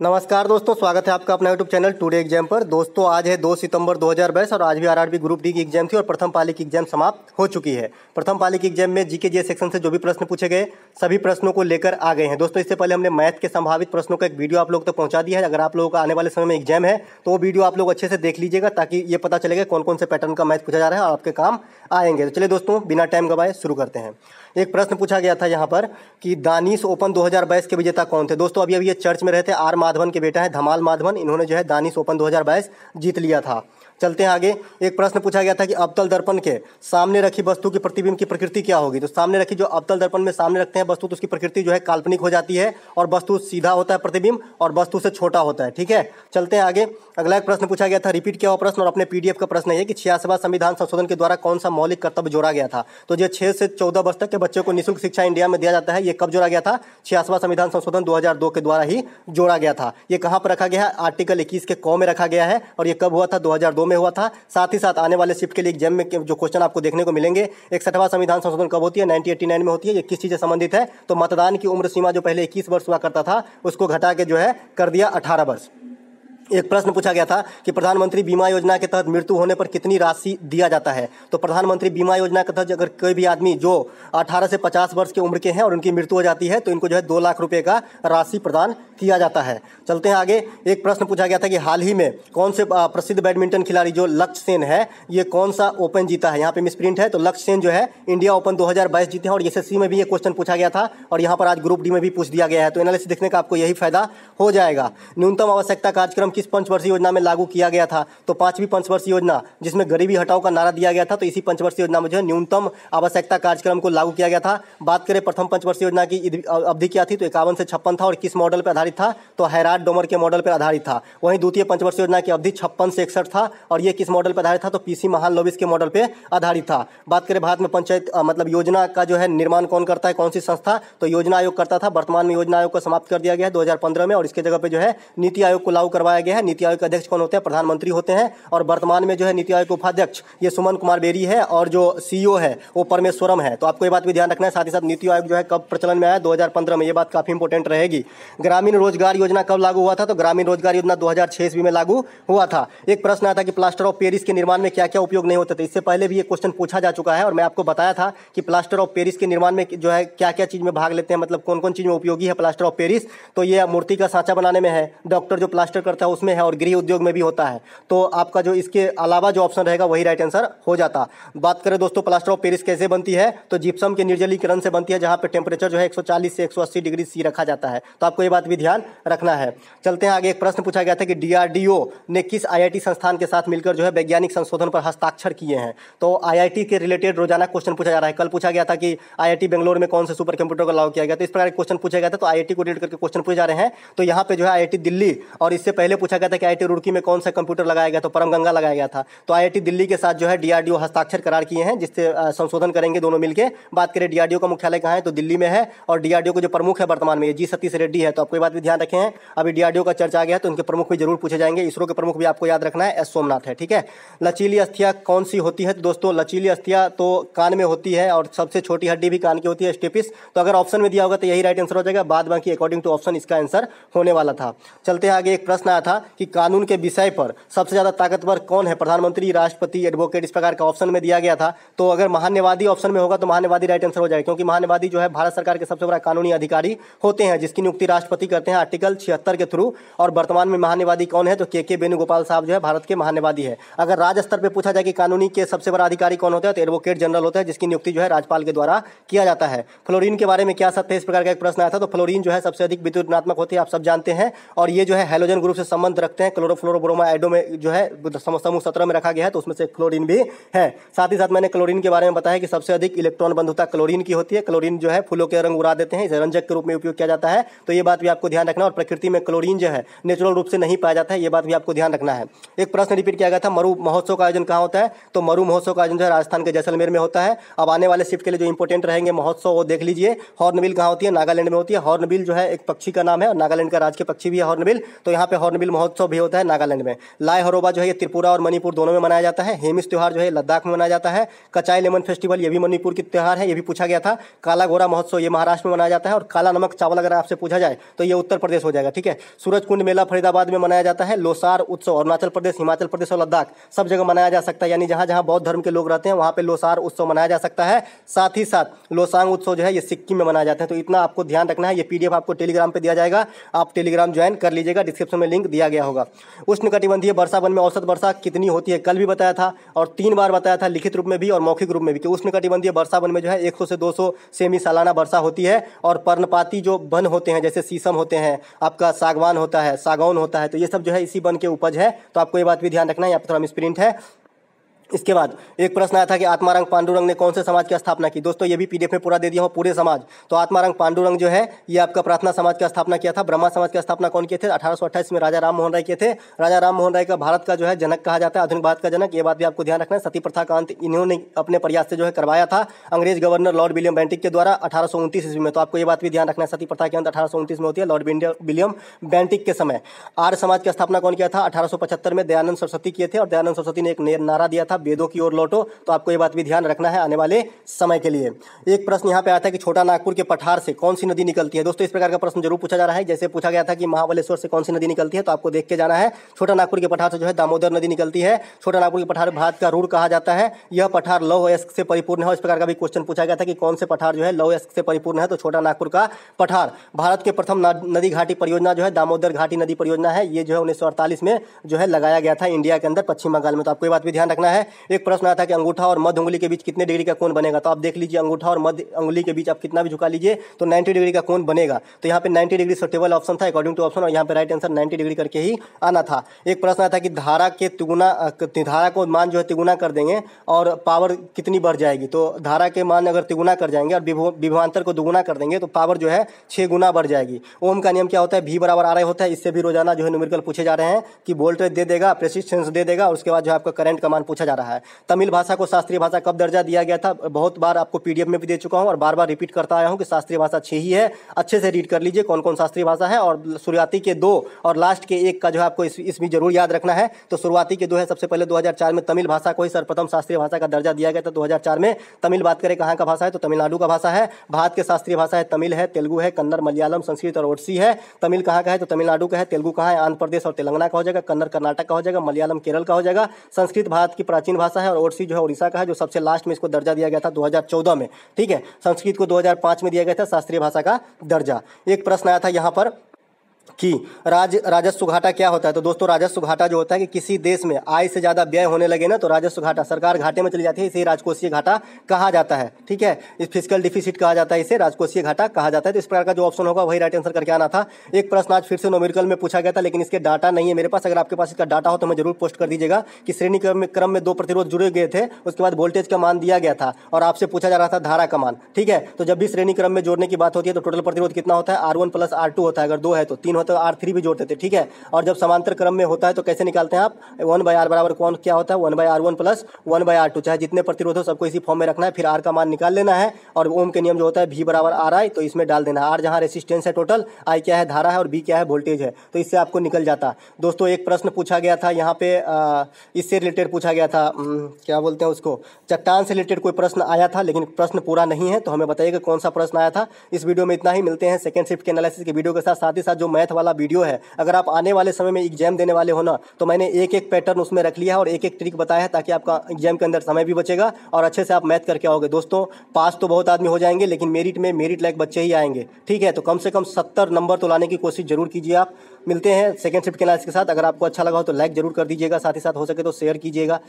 नमस्कार दोस्तों, स्वागत है आपका अपना यूट्यूब चैनल टुडे एग्जाम पर। दोस्तों आज है 2 सितंबर 2022 और आज भी आरआरबी ग्रुप डी की एग्जाम थी और प्रथम पाली की एग्जाम समाप्त हो चुकी है। प्रथम पाली की एग्जाम में जीके जीएस सेक्शन से जो भी प्रश्न पूछे गए सभी प्रश्नों को लेकर आ गए हैं। दोस्तों इससे पहले हमने मैथ के संभावित प्रश्नों का एक वीडियो आप लोग तक पहुंचा दिया है। अगर आप लोगों का आने वाले समय में एग्जाम है तो वो वीडियो आप लोग अच्छे से देख लीजिएगा ताकि ये पता चलेगा कौन कौन से पैटर्न का मैथ पूछा जा रहा है और आपके काम आएंगे। तो चलिए दोस्तों बिना टाइम गवाए शुरू करते हैं। एक प्रश्न पूछा गया था यहाँ पर कि दानिश ओपन 2022 के विजेता कौन थे। दोस्तों अभी ये चर्च में रहते आर माधवन के बेटा है धमाल माधवन, इन्होंने जो है दानिश ओपन 2022 जीत लिया था। चलते हैं आगे। एक प्रश्न पूछा गया था कि अवतल दर्पण के सामने रखी वस्तु की प्रतिबिंब की प्रकृति क्या होगी। तो सामने रखी जो अवतल दर्पण में सामने रखते हैं वस्तु तो उसकी प्रकृति जो है काल्पनिक हो जाती है और वस्तु सीधा होता है प्रतिबिंब और वस्तु से छोटा होता है। ठीक है, चलते हैं आगे। अगला एक प्रश्न पूछा गया था, रिपीट किया हुआ प्रश्न और अपने पीडीएफ का प्रश्न है कि 86वां संविधान संशोधन के द्वारा कौन सा मौलिक कर्तव्य जोड़ा गया था। तो जो 6 से 14 वर्ष तक के बच्चों को निःशुल्क शिक्षा इंडिया में दिया जाता है, ये कब जोड़ा गया था? 86वां संविधान संशोधन 2002 के द्वारा ही जोड़ा गया था। ये कहाँ पर रखा गया है? आर्टिकल 21 के क में रखा गया है और ये कब हुआ था? 2002 में हुआ था। साथ ही साथ आने वाले शिफ्ट के लिए एग्जाम में जो क्वेश्चन आपको देखने को मिलेंगे, 61वां संविधान संशोधन कब होती है? 1989 में होती है। ये किस चीज़ से संबंधित है? तो मतदान की उम्र सीमा जो पहले 21 वर्ष हुआ करता था उसको घटा के जो है कर दिया 18 वर्ष। एक प्रश्न पूछा गया था कि प्रधानमंत्री बीमा योजना के तहत मृत्यु होने पर कितनी राशि दिया जाता है। तो प्रधानमंत्री बीमा योजना के तहत अगर कोई भी आदमी जो 18 से 50 वर्ष की उम्र के हैं और उनकी मृत्यु हो जाती है तो इनको जो है 2 लाख रुपए का राशि प्रदान किया जाता है। चलते हैं आगे। एक प्रश्न पूछा गया था कि हाल ही में कौन से प्रसिद्ध बैडमिंटन खिलाड़ी जो लक्ष्य सेन है ये कौन सा ओपन जीता है। यहाँ पे मिसप्रिंट है, तो लक्ष्य सेन जो है इंडिया ओपन 2022 जीते हैं और एसएससी में भी ये क्वेश्चन पूछा गया था और यहाँ पर आज ग्रुप डी में भी पूछ दिया गया है। तो एनालिसिस देखने का आपको यही फायदा हो जाएगा। न्यूनतम आवश्यकता कार्यक्रम किस पंचवर्षीय योजना में लागू किया गया था? तो 5वीं पंचवर्षीय योजना जिसमें गरीबी हटाओ का नारा दिया गया था, तो इसी पंचवर्षीय योजना में जो है न्यूनतम आवश्यकता कार्यक्रम को लागू किया गया था। बात करें प्रथम पंचवर्षीय योजना की अवधि क्या थी, तो 51 से 56 था और किस मॉडल पर आधारित था? तो हैराड डोमर के मॉडल पर आधारित था। वहीं द्वितीय पंचवर्षीय योजना की अवधि 56 से 61 था और ये किस मॉडल पर आधारित था? तो पीसी महालनोबिस के मॉडल पर आधारित था। बात करें भारत में पंचायत मतलब योजना का जो है निर्माण कौन करता है, कौन सी संस्था? तो योजना आयोग करता था। वर्तमान में योजना आयोग को समाप्त कर दिया गया है 2015 में और इसके जगह पे जो है नीति आयोग को लागू करवाया गया है। नीति आयोग के अध्यक्ष कौन होते हैं? प्रधानमंत्री होते हैं और वर्तमान में जो है नीति आयोग के उपाध्यक्ष ये सुमन कुमार बेरी है और जो सीईओ है वो परमेश्वरम है। तो आपको ये बात भी ध्यान रखना है। साथ ही साथ नीति आयोग जो है कब प्रचलन में आया? 2015 में। ये बात काफी इंपॉर्टेंट रहेगी। ग्रामीण रोजगार योजना कब लागू हुआ था? तो ग्रामीण रोजगार योजना 2006 ईस्वी में लागू हुआ था। एक प्रश्न आया था कि प्लास्टर ऑफ पेरिस के निर्माण में क्या क्या उपयोग नहीं होते थे। इससे पहले भी ये क्वेश्चन पूछा जा चुका है और मैं आपको बताया था कि प्लास्टर ऑफ पेरिस के निर्माण में जो है क्या क्या चीज में भाग लेते हैं, मतलब कौन कौन चीज में उपयोगी है प्लास्टर ऑफ पेरिस। तो ये मूर्ति का सांचा बनाने में है, डॉक्टर जो प्लास्टर करता है उसमें है और गृह उद्योग में भी होता है। तो आपका जो इसके अलावा जो ऑप्शन रहेगा वही राइट आंसर हो जाता। बात करें दोस्तों प्लास्टर ऑफ पेरिस कैसे बनती है, तो जिप्सम के निर्जलीकरण से बनती है जहां पे टेम्परेचर जो है 140 से 180 डिग्री सी रखा जाता है। तो आपको ये बात भी ध्यान रखना है। चलते हैं आगे। एक प्रश्न पूछा गया था कि डीआरडीओ ने किस आईआईटी संस्थान के साथ मिलकर जो है वैज्ञानिक संशोधन पर हस्ताक्षर किए हैं। तो आईआईटी के रिलेटेड रोजाना क्वेश्चन पूछा जा रहा है। कल पूछा गया था कि आईआईटी बेंगलोर में कौन से सुपर कंप्यूटर को लागू किया गया। तो इस प्रकार क्वेश्चन पूछा गया था, तो आईआईटी को रिलेटेड करके क्वेश्चन पूछे जा रहे हैं। तो यहाँ पे जो है आईआईटी दिल्ली और इससे पहले पूछा गया था कि आईआईटी रुड़की में कौन सा कंप्यूटर लगाया गया, तो परम गंगा लगाया गया था। तो आईआईटी दिल्ली के साथ जो है डीआरडीओ हस्ताक्षर करार किए हैं जिससे संशोधन करेंगे दोनों मिलकर। बात करें डीआरडीओ का मुख्यालय कहाँ है, तो दिल्ली में है और डीआरडीओ को जो प्रमुख है वर्तमान में जी सतीश रेड्डी है। तो आपको ये बात भी ध्यान रखें हैं, अभी डीआरडीओ का चर्चा आ गया तो उनके प्रमुख भी जरूर पूछे जाएंगे। इसरो के प्रमुख भी आपको याद रखना है, एस सोमनाथ है। ठीक है। लचीली अस्थियां कौन सी होती है? तो दोस्तों लचीली अस्थियां तो कान में होती है और सबसे छोटी हड्डी भी कान की होती है, स्टेपिस। तो अगर ऑप्शन में दिया होगा तो यही राइट आंसर हो जाएगा, बाद बाकी अकॉर्डिंग टू ऑप्शन इसका आंसर होने वाला था। चलते हैं आगे। एक प्रश्न आया था कि कानून के विषय पर सबसे ज्यादा ताकतवर कौन है, प्रधानमंत्री, राष्ट्रपति, एडवोकेट, इस प्रकार का ऑप्शन में दिया गया था। तो अगर महान्यवादी ऑप्शन में होगा तो महान्यवादी राइट आंसर हो जाएगा, क्योंकि महान्यवादी जो है भारत सरकार के सबसे बड़ा कानूनी अधिकारी होते हैं जिसकी नियुक्ति राष्ट्रपति करते हैं आर्टिकल 76 के थ्रू। और वर्तमान में महान्यवादी कौन है, तो के वेणुगोपाल साहब जो है भारत के महान्यवादी है। अगर राज्य स्तर पर पूछा जाए कि कानूनी के सबसे बड़ा अधिकारी कौन होता है, तो एडवोकेट जनरल होता है जिसकी नियुक्ति जो है राज्यपाल के द्वारा किया जाता है। फ्लोरीन के बारे में क्या सत्य है, इस प्रकार का एक प्रश्न आया था। तो फ्लोरीन जो है सबसे अधिक विद्युत ऋणात्मक होती है, आप सब जानते हैं, और ये जो है हैलोजन ग्रुप से संबंध रखते हैं। क्लोरोफ्लोरोब्रोमाइडो में जो है समूह 17 में रखा गया है, तो उसमें से क्लोरीन भी है। साथ ही साथ मैंने क्लोरीन के बारे में बताया कि सबसे अधिक इलेक्ट्रॉन बंधुता क्लोरीन की होती है। क्लोरीन जो है फूलों के रंग उड़ा देते हैं, इसे रंजक के रूप में उपयोग किया जाता है। तो ये बात भी आपको ध्यान रखना। और प्रकृति में क्लोरीन जो है नेचुरल रूप से नहीं पाया जाता है, ये बात भी आपको ध्यान रखना है। एक प्रश्न रिपीट किया गया था, मरु महोत्सव का आयोजन कहाँ होता है। तो मरु महोत्सव का आयोजन जो है राजस्थान के जैसलमेर में होता है। अब आने वाले शिफ्ट के लिए जो इंपॉर्टेंट रहेंगे महोत्सव वो देख लीजिए। हॉर्नबिल कहाँ होती है, नागालैंड में होती है। हॉर्नबिल जो है एक पक्षी का नाम है और नागालैंड का राजकीय पक्षी भी है हॉर्नबिल। तो यहाँ पे हॉर्नबिल हॉर्नबिल महोत्सव भी होता है नागालैंड में। लाई हरोबा जो है ये त्रिपुरा और मणिपुर दोनों में मनाया जाता है। हेमिस त्यौहार जो है लद्दाख में मनाया जाता है। कचाई लेमन फेस्टिवल ये भी मणिपुर की त्यौहार है, ये भी पूछा गया था। काला घोड़ा महोत्सव ये महाराष्ट्र में मनाया जाता है। और काला नमक चावल अगर आपसे पूछा जाए तो ये उत्तर प्रदेश हो जाएगा, ठीक है। सूरज कुंड मेला फरीदाबाद में मनाया जाता है। लोसार उत्सव अरुणाचल प्रदेश, हिमाचल प्रदेश और लद्दाख सब जगह मनाया जा सकता है, यानी जहां जहां बौद्ध धर्म के लोग रहते हैं वहां पे लोसार उत्सव मनाया जा सकता है। साथ ही साथ लोसांग उत्सव जो है ये सिक्किम में मनाया जाता है। तो इतना आपको ध्यान रखना है। ये पीडीएफ आपको टेलीग्राम पे दिया जाएगा, आप टेलीग्राम ज्वाइन कर लीजिएगा, डिस्क्रिप्शन में लिंक दिया गया होगा। उष्णकटिबंधीय वर्षा वन में औसत वर्षा कितनी होती है, कल भी बताया था और 3 बार बताया था, लिखित रूप में भी और मौखिक रूप में भी, कि उष्णकटिबंधीय वर्षा वन में जो है 100 से 200 सेमी सालाना वर्षा होती है। और पर्णपाती जो वन होते हैं जैसे शीशम होते हैं, आपका सागवान होता है, सागौन होता है, तो ये सब जो है इसी वन के उपज है। तो आपको ये बात भी ध्यान रखना है। यहाँ पर थोड़ा मिसप्रिंट है। इसके बाद एक प्रश्न आया था कि आत्मारंग पांडुरंग ने कौन से समाज की स्थापना की। दोस्तों ये भी पीडीएफ में पूरा दे दिया हूँ, पूरे समाज। तो आत्मारंग पांडुरंग जो है ये आपका प्रार्थना समाज की स्थापना किया था। ब्रह्मा समाज की स्थापना कौन किए थे? 1828 में राजा राम मोहन राय किए थे। राजा राम मोहन राय का भारत का जो है जनक कहा जाता है, आधुनिक भारत का जनक। ये बात भी आपको ध्यान रखना है। सती प्रथा का अंत इन्होंने अपने प्रयास से जो है करवाया था अंग्रेज गवर्नर लॉर्ड विलियम बेंटिक के द्वारा 1829 ईस्वी में। तो आपको ये बात भी ध्यान रखना है, सती प्रथा के अंत 1829 में होती है लॉर्ड विलियम बेंटिक के समय। आर्य समाज की स्थापना कौन किया था? 1875 में दयानंद सरस्वती किए थे। और दयानंद सरस्वती ने एक नारा दिया था, वेदों की ओर लौटो। तो आपको ये बात भी ध्यान रखना है आने वाले समय के लिए। एक प्रश्न यहाँ पे आता है कि छोटा नागपुर के पठार से कौन सी नदी निकलती है। दोस्तों इस प्रकार का प्रश्न जरूर पूछा जा रहा है। जैसे पूछा गया था कि महाबलेश्वर से कौन सी नदी निकलती है, तो आपको देख के जाना है। छोटा नागपुर के पठार से जो है दामोदर नदी निकलती है। छोटा नागपुर के पठार भारत का रूर कहा जाता है। यह पठार लौह अयस्क से परिपूर्ण है। इस प्रकार का भी क्वेश्चन पूछा गया था कि कौन से पठार जो है लौह अयस्क से परिपूर्ण है, तो छोटा नागपुर का पठार। भारत के प्रथम नदी घाटी परियोजना जो है दामोदर घाटी नदी परियोजना है। ये जो है 1948 में जो है लगाया गया था इंडिया के अंदर, पश्चिम बंगाल में। तो आपको ये बात भी ध्यान रखना है। एक प्रश्न आया था कि अंगूठा और मध्य उंगली के बीच कितने डिग्री का कोण बनेगा। तो आप देख लीजिए अंगूठा और मध्य उंगली के बीच आप कितना भी झुका लीजिए तो 90 डिग्री का कोण बनेगा। तो यहाँ पे 90 डिग्री सुटेबल ऑप्शन था अकॉर्डिंग टू ऑप्शन, और यहाँ पे राइट आंसर 90 डिग्री करके ही आना था। एक प्रश्न आया था कि धारा के तिगुना, धारा को मान जो है तिगुना कर देंगे और पावर कितनी बढ़ जाएगी। तो धारा के मान अगर तिगुना कर जाएंगे और विभवांतर को दुगुना कर देंगे तो पावर जो है 6 गुना बढ़ जाएगी। ओम का नियम क्या होता है? V बराबर RI होता है। इससे भी रोजाना जो है न्यूमेरिकल पूछे जा रहे हैं कि वोल्टेज दे देगा, रेजिस्टेंस दे देगा, और उसके बाद जो आपका करंट का मान पूछा जा रहा है। तमिल भाषा को शास्त्रीय भाषा कब दर्जा दिया गया था? बहुत बार आपको पीडीएफ में भी दे चुका हूं और बार बार रिपीट करता आया हूं कि शास्त्रीय भाषा 6 ही है। अच्छे से रीड कर लीजिए कौन कौन शास्त्रीय भाषा है, और शुरुआती के 2 और लास्ट के 1 का जो है आपको इसमें जरूर याद रखना है। तो शुरुआती के 2 है, सबसे पहले 2004 में तमिल भाषा को ही सर्वप्रथम शास्त्रीय भाषा का दर्जा दिया गया था 2004 में। तमिल बात करें कहाँ का भाषा है, तो तमिलनाडु का भाषा है। भारत के शास्त्रीय भाषा है तमिल है, तेलुगु है, कन्नड़, मलयालम, संस्कृत और ओडिसी है। तमिल कहाँ का है, तो तमिलनाडु का है। तेलुगु कहाँ है? आंध्र प्रदेश और तेलंगाना का हो जाएगा। कन्नड़ कर्नाटक का हो जाएगा। मलयालम केरल का हो जाएगा। संस्कृत भारत की प्राचीन भाषा है और ओडिसी जो है उड़ीसा का है, जो सबसे लास्ट में इसको दर्जा दिया गया था 2014 में, ठीक है। संस्कृत को 2005 में दिया गया था शास्त्रीय भाषा का दर्जा। एक प्रश्न आया था यहाँ पर कि राजस्व घाटा क्या होता है। तो दोस्तों राजस्व घाटा जो होता है कि किसी देश में आय से ज़्यादा व्यय होने लगे ना तो राजस्व घाटा, सरकार घाटे में चली जाती है, इसे राजकोषीय घाटा कहा जाता है, ठीक है। इस फिजिकल डिफिसिट कहा जाता है, इसे राजकोषीय घाटा कहा जाता है। तो इस प्रकार का जो ऑप्शन होगा वही राइट आंसर करके आना था। एक प्रश्न आज फिर से न्यूमेरिकल में पूछा गया था, लेकिन इसके डाटा नहीं है मेरे पास। अगर आपके पास इसका डाटा हो तो मैं जरूर पोस्ट कर दीजिएगा कि श्रेणी क्रम में 2 प्रतिरोध जुड़े गए थे, उसके बाद वोल्टेज का मान दिया गया था और आपसे पूछा जा रहा था धारा का मान, ठीक है। तो जब भी श्रेणी क्रम में जोड़ने की बात होती है तो टोटल प्रतिरोध कितना होता है? R1 + R2 होता है। अगर 2 है तो 3 होता है, R3 भी जोड़ते थे, ठीक है। और जब समांतर क्रम में होता है तो कैसे निकालते हैं आप? 1/R बराबर कौन क्या होता है? 1/R1 + 1/R2। चाहे जितने प्रतिरोध हो सबको इसी फॉर्म में रखना है, फिर R का मान निकाल लेना है और ओम के नियम जो होता है V बराबर RI, तो इसमें डाल देना है। R जहाँ रेसिस्टेंस है टोटल, I क्या है धारा है और B क्या है वोल्टेज है, तो इससे आपको निकल जाता। दोस्तों एक प्रश्न पूछा गया था यहाँ पे, इससे रिलेटेड पूछा गया था, क्या बोलते हैं उसको, चट्टान से रिलेटेड कोई प्रश्न आया था, लेकिन प्रश्न पूरा नहीं है। तो हमें बताइएगा कौन सा प्रश्न आया था। इस वीडियो में इतना ही, मिलते हैं सेकंड शिफ्ट के एनालिसिस के वीडियो के साथ। साथ ही साथ जो मैथ वाला वीडियो है, अगर आप आने वाले समय में एग्जाम देने वाले हो ना, तो मैंने एक एक पैटर्न उसमें रख लिया है और एक एक ट्रिक बताया है, ताकि आपका एग्जाम के अंदर समय भी बचेगा और अच्छे से आप मैथ करके आओगे। दोस्तों पास तो बहुत आदमी हो जाएंगे, लेकिन मेरिट लायक बच्चे ही आएंगे, ठीक है। तो कम से कम 70 नंबर तो लाने की कोशिश जरूर कीजिए आप। मिलते हैं सेकंड शिफ्ट के एनालिसिस के साथ। अगर आपको अच्छा लगा हो तो लाइक जरूर कर दीजिएगा, साथ ही साथ हो सके तो शेयर कीजिएगा।